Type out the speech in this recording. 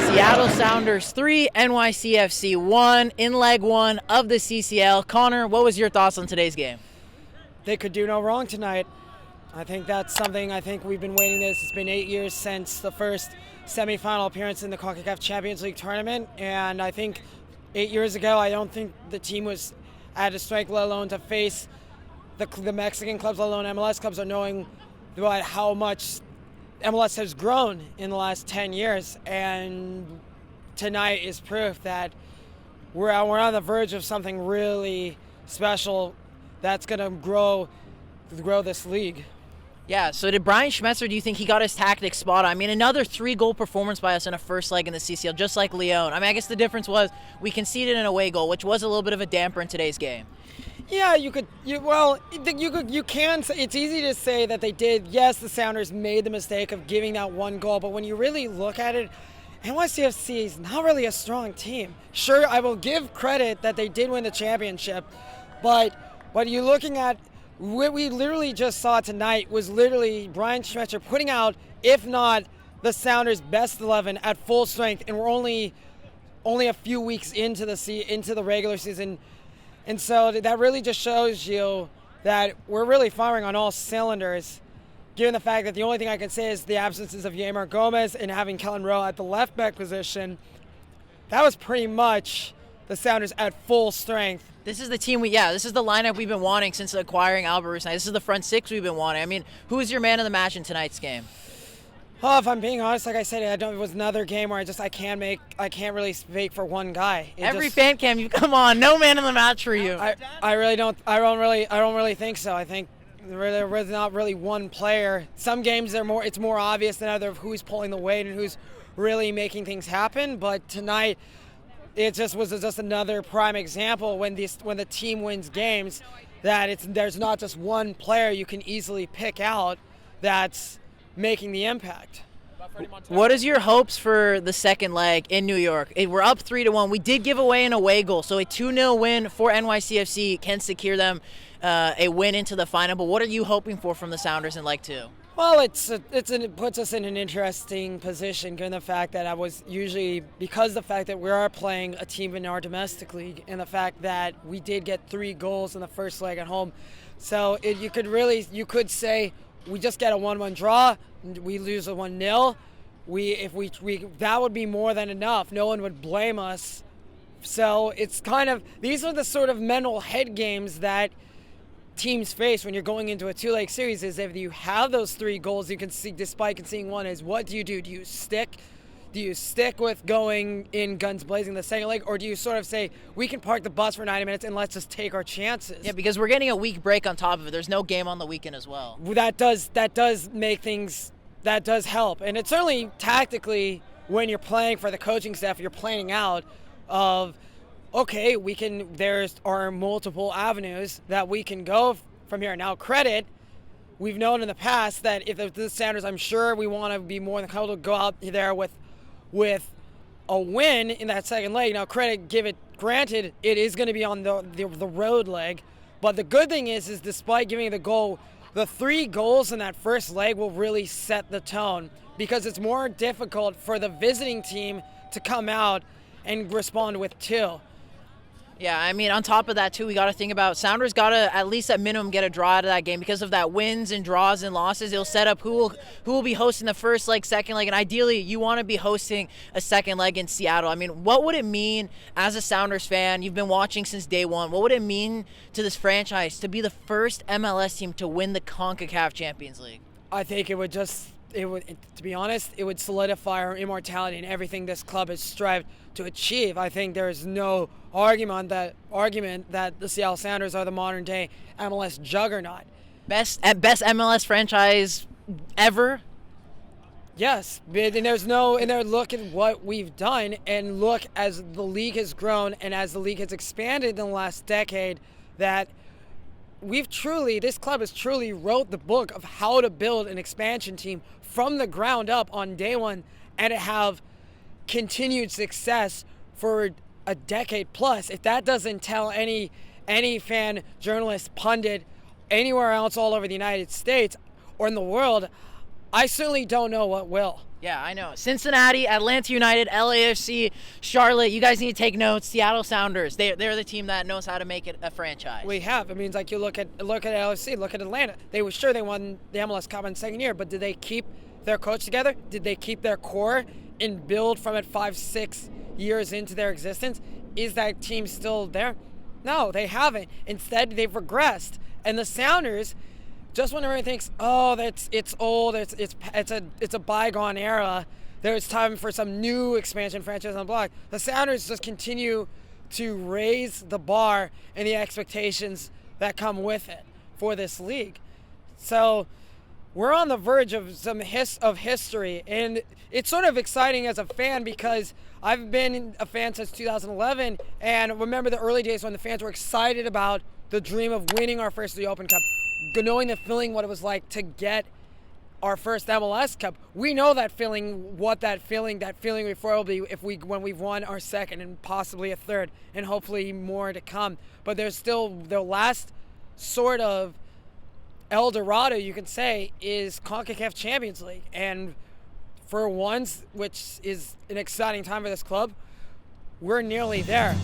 Seattle Sounders 3, NYCFC 1 in leg 1 of the CCL. Connor, what was your thoughts on today's game? They could do no wrong tonight. I think that's something we've been waiting this. It's been 8 years since the first semifinal appearance in the CONCACAF Champions League tournament, and I think 8 years ago, I don't think the team was at a strength, let alone to face the Mexican clubs, let alone MLS clubs, are knowing about how much MLS has grown in the last 10 years, and tonight is proof that we're on the verge of something really special that's going to grow this league. Yeah, so did Brian Schmetzer, do you think he got his tactics spot on? I mean, another 3-goal performance by us in a first leg in the CCL, just like Leon. I mean, I guess the difference was we conceded an away goal, which was a little bit of a damper in today's game. Yeah, you can say, it's easy to say that they did. Yes, the Sounders made the mistake of giving that one goal, but when you really look at it, NYCFC is not really a strong team. Sure, I will give credit that they did win the championship, but what you're looking at, what we literally just saw tonight was literally Brian Schmetzer putting out, if not the Sounders' best 11 at full strength, and we're only a few weeks into the regular season. And so that really just shows you that we're really firing on all cylinders, given the fact that the only thing I can say is the absences of Yamar Gomez and having Kellen Rowe at the left back position. That was pretty much the Sounders at full strength. This is the team this is the lineup we've been wanting since acquiring Alvarez. This is the front six we've been wanting. I mean, who is your man of the match in tonight's game? Oh, if I'm being honest, like I said, it was another game where I can't really speak for one guy. Every fan cam, you come on, no man of the match for you. I don't really think so. I think there was not really one player. Some games it's more obvious than other of who's pulling the weight and who's really making things happen. But tonight, it was just another prime example when the team wins games that there's not just one player you can easily pick out that's making the impact. What is your hopes for the second leg in New York? We're up 3-1. We did give away an away goal, so a 2-0 win for NYCFC can secure them a win into the final. But what are you hoping for from the Sounders in leg 2? Well, it puts us in an interesting position given the fact that because the fact that we are playing a team in our domestic league and the fact that we did get 3 goals in the first leg at home. So you could say we just get a 1-1 draw, we lose a 1-0. That would be more than enough. No one would blame us. So it's these are the sort of mental head games that teams face when you're going into a 2-leg series. Is if you have those 3 goals you can see, despite conceding one, is what do? Do you stick? Do you stick with going in guns blazing the second leg, or do you sort of say we can park the bus for 90 minutes and let's just take our chances? Yeah, because we're getting a week break on top of it. There's no game on the weekend as well. That does make things. That does help, and it's certainly tactically when you're playing for the coaching staff, you're planning out of, okay, there are multiple avenues that we can go from here. Now, we've known in the past that if the Sounders, I'm sure we want to be more than comfortable to go out there with a win in that second leg. Now, granted, it is going to be on the road leg, but the good thing is despite giving the goal, the 3 goals in that first leg will really set the tone because it's more difficult for the visiting team to come out and respond with 2. Yeah, I mean, on top of that, too, we got to think about Sounders got to at least at minimum get a draw out of that game because of that wins and draws and losses. It'll set up who will be hosting the first leg, second leg, and ideally you want to be hosting a second leg in Seattle. I mean, what would it mean as a Sounders fan? You've been watching since day one. What would it mean to this franchise to be the first MLS team to win the CONCACAF Champions League? I think it would, to be honest, it would solidify our immortality and everything this club has strived to achieve. I think there is no argument that the Seattle Sounders are the modern day MLS juggernaut. Best MLS franchise ever? Yes, and look at what we've done, and look as the league has grown and as the league has expanded in the last decade, that this club has truly wrote the book of how to build an expansion team from the ground up on day one and to have continued success for a decade plus. If that doesn't tell any fan, journalist, pundit, anywhere else all over the United States or in the world, I certainly don't know what will. Yeah, I know. Cincinnati, Atlanta United, LAFC, Charlotte. You guys need to take notes. Seattle Sounders. They're the team that knows how to make it a franchise. We have. It means like you look at LAFC, look at Atlanta. They were sure they won the MLS Cup in second year, but did they keep their coach together? Did they keep their core and build from it 5-6 years into their existence? Is that team still there? No, they haven't. Instead, they've regressed. And the Sounders, just when everyone thinks, oh, it's old, it's a bygone era, there's time for some new expansion franchise on the block. The Sounders just continue to raise the bar and the expectations that come with it for this league. So we're on the verge of some history, and it's sort of exciting as a fan because I've been a fan since 2011, and remember the early days when the fans were excited about the dream of winning our first The Open Cup, knowing the feeling, what it was like to get our first MLS Cup. We know that feeling, that feeling before will be when we've won our second and possibly a third, and hopefully more to come. But there's still the last sort of El Dorado, you can say, is CONCACAF Champions League. And for once, which is an exciting time for this club, we're nearly there.